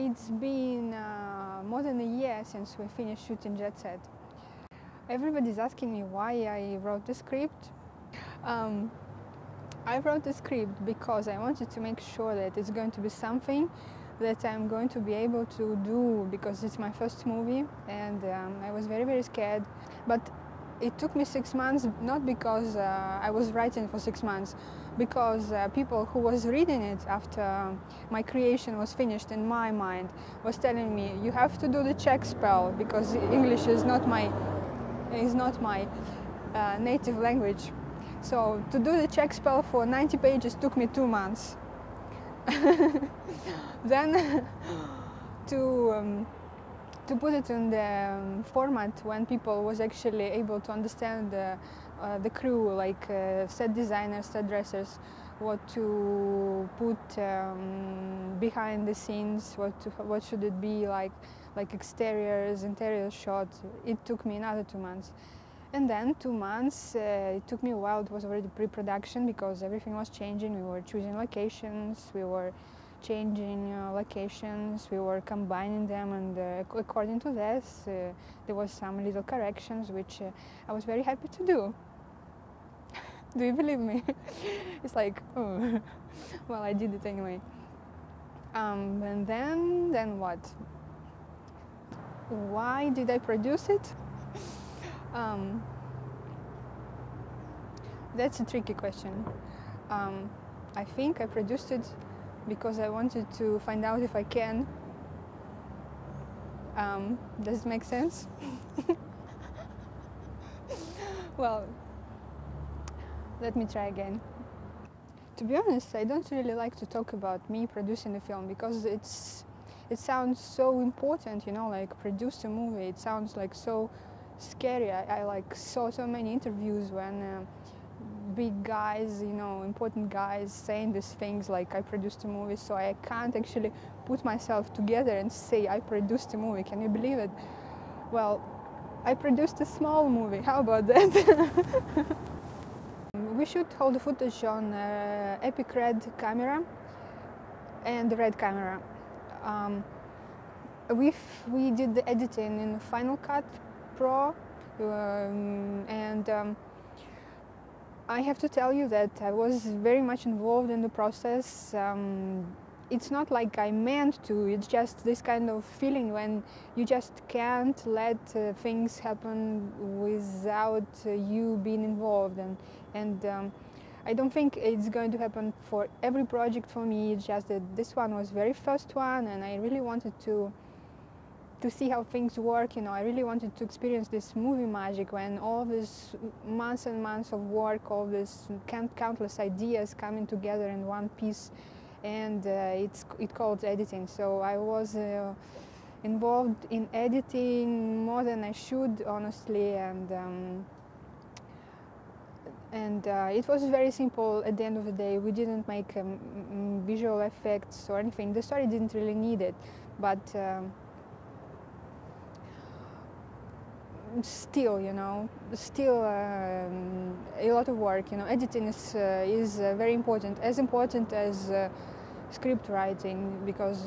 It's been more than a year since we finished shooting Jet Set. Everybody's asking me why I wrote the script. I wrote the script because I wanted to make sure that it's going to be something that I'm going to be able to do, because it's my first movie, and I was very, very scared. But it took me 6 months, not because I was writing for 6 months, because people who was reading it after my creation was finished in my mind was telling me, you have to do the check spell, because English is not my native language. So to do the check spell for 90 pages took me 2 months. Then to put it in the format when people was actually able to understand the crew, like set designers, set dressers, what to put behind the scenes, what should it be like exteriors, interior shots. It took me another 2 months. And then 2 months, it took me a while. It was already pre-production because everything was changing. We were choosing locations, we were changing locations, we were combining them, and according to this, there was some little corrections, which I was very happy to do. Do you believe me? It's like, oh, well, I did it anyway. And then what? Why did I produce it? That's a tricky question. I think I produced it because I wanted to find out if I can. Does it make sense? Well, let me try again. To be honest, I don't really like to talk about me producing the film, because it sounds so important, you know, like produce a movie. It sounds like so scary. I like saw so many interviews when big guys, you know, important guys saying these things like I produced a movie, so I can't actually put myself together and say I produced a movie. Can you believe it? Well, I produced a small movie. How about that? We shoot all the footage on Epic Red camera and the Red camera. We did the editing in Final Cut Pro, and I have to tell you that I was very much involved in the process. It's not like I meant to, it's just this kind of feeling when you just can't let things happen without you being involved. And I don't think it's going to happen for every project for me. It's just that this one was very first one, and I really wanted to see how things work. You know, I really wanted to experience this movie magic when all these months and months of work, all these countless ideas coming together in one piece, and it's called editing. So I was involved in editing more than I should, honestly, and it was very simple at the end of the day. We didn't make visual effects or anything. The story didn't really need it, but still, you know, a lot of work. You know, editing is very important as script writing, because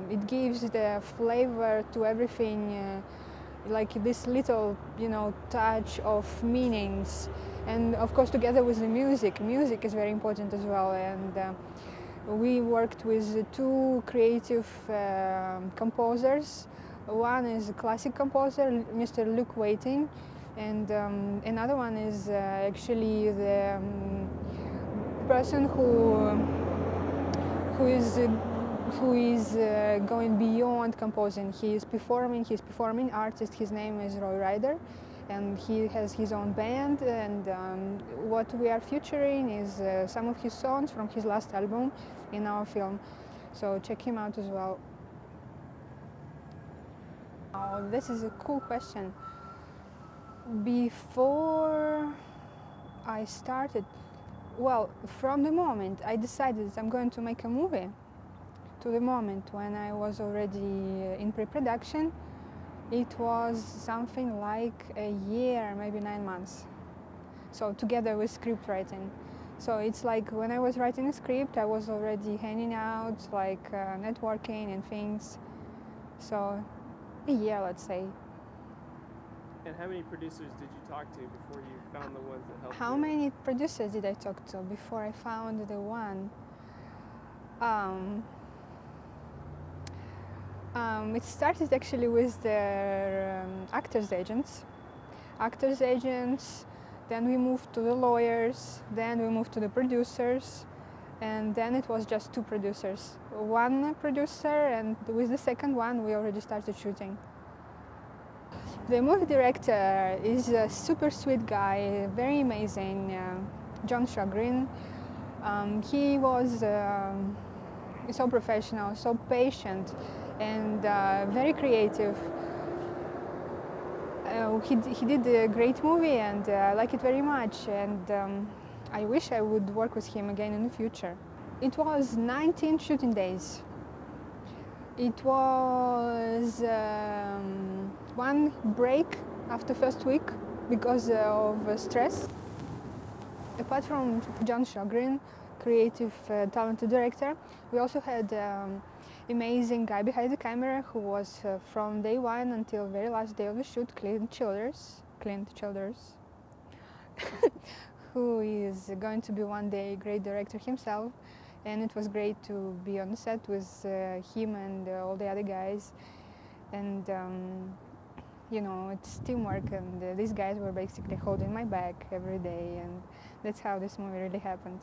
it gives the flavor to everything, like this little, you know, touch of meanings, and of course together with the music. Music is very important as well, and we worked with 2 creative composers. One is a classic composer, Mr. Luke Waiting, and another one is actually the person who is going beyond composing. He's performing artist. His name is Roy Ryder, and he has his own band, and what we are featuring is some of his songs from his last album in our film. So check him out as well. Oh, this is a cool question. Before I started, well, from the moment I decided I'm going to make a movie to the moment when I was already in pre-production, it was something like a year, maybe 9 months. So together with script writing. So it's like when I was writing a script, I was already hanging out, like networking and things. So a year, let's say. And how many producers did you talk to before you found the ones that helped you? How many producers did I talk to before I found the one? It started actually with the actors' agents. Then we moved to the lawyers, then we moved to the producers, and then it was just 2 producers. One producer, and with the second one we already started shooting. The movie director is a super sweet guy, very amazing, John Shogren. He was so professional, so patient, and very creative. He did a great movie, and I like it very much, and I wish I would work with him again in the future. It was 19 shooting days. It was one break after first week because of stress. Apart from John Shogren, creative, talented director, we also had amazing guy behind the camera who was from day one until very last day of the shoot, Clint Childers, who is going to be one day a great director himself. And it was great to be on the set with him and all the other guys. And you know, it's teamwork, and these guys were basically holding my back every day, and that's how this movie really happened.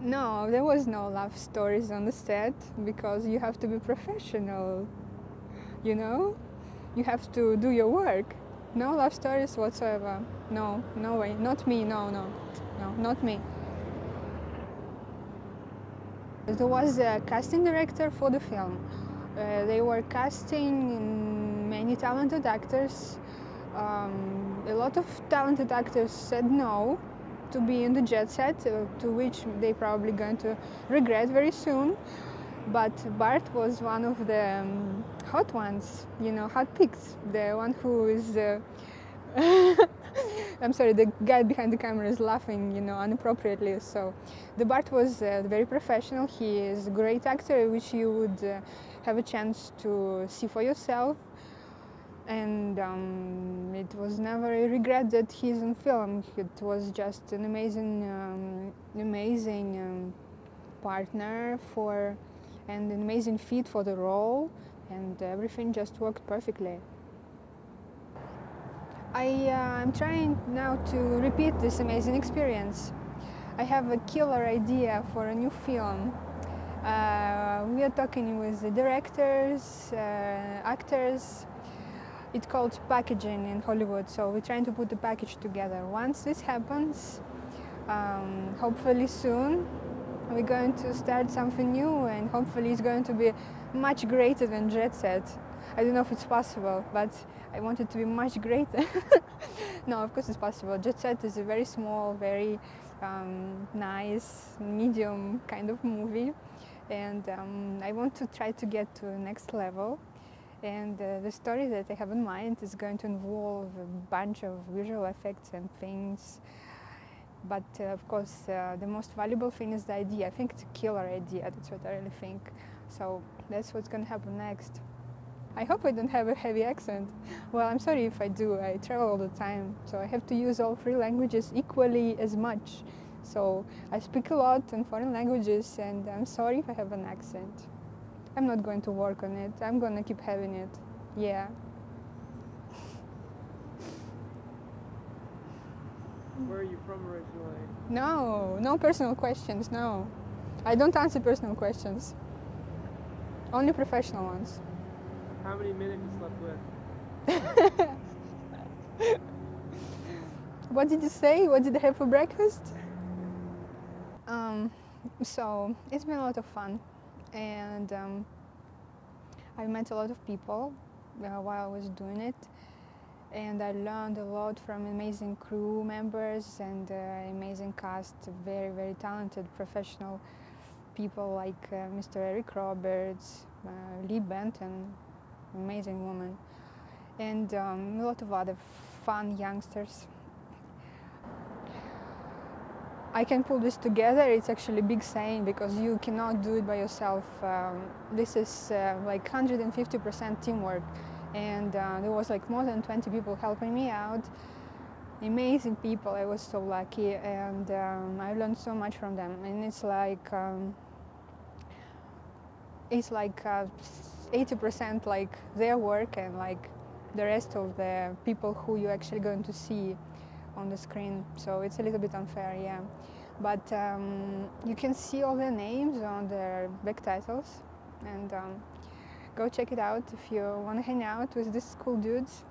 No, there was no love stories on the set, because you have to be professional, you know? You have to do your work. No love stories whatsoever. No, no way. Not me, no, not me. There was a casting director for the film. They were casting many talented actors. A lot of talented actors said no to be in the jet set, to which they probably going to regret very soon. But Bart was one of the hot ones, you know, hot picks. The one who is I'm sorry, the guy behind the camera is laughing, you know, inappropriately. So the Bart was very professional. He is a great actor, which you would have a chance to see for yourself. And it was never a regret that he's in film. It was just an amazing partner and an amazing fit for the role, and everything just worked perfectly. I'm trying now to repeat this amazing experience. I have a killer idea for a new film. We are talking with the directors, actors. It's called packaging in Hollywood, so we're trying to put the package together. Once this happens, hopefully soon, we're going to start something new, and hopefully it's going to be much greater than Jet Set. I don't know if it's possible, but I want it to be much greater. No, of course it's possible. Jet Set is a very small, very nice, medium kind of movie, and I want to try to get to the next level. And the story that I have in mind is going to involve a bunch of visual effects and things. But of course, the most valuable thing is the idea. I think it's a killer idea. That's what I really think. So that's what's going to happen next. I hope I don't have a heavy accent. Well, I'm sorry if I do. I travel all the time, so I have to use all 3 languages equally as much. So I speak a lot in foreign languages, and I'm sorry if I have an accent. I'm not going to work on it. I'm going to keep having it. Yeah. Where are you from originally? No personal questions, no. I don't answer personal questions. Only professional ones. How many men have you slept with? What did you say? What did I have for breakfast? So it's been a lot of fun, and I met a lot of people while I was doing it, and I learned a lot from amazing crew members and amazing cast, very, very talented professional people like Mr. Eric Roberts, Lee Benton, amazing woman, and a lot of other fun youngsters. I can pull this together, it's actually a big saying because you cannot do it by yourself. This is like 150% teamwork, and there was like more than 20 people helping me out. Amazing people, I was so lucky, and I learned so much from them. And it's like 80% like their work, and like the rest of the people who you're actually going to see on the screen. So it's a little bit unfair, yeah. But you can see all their names on their back titles, and go check it out if you want to hang out with these cool dudes.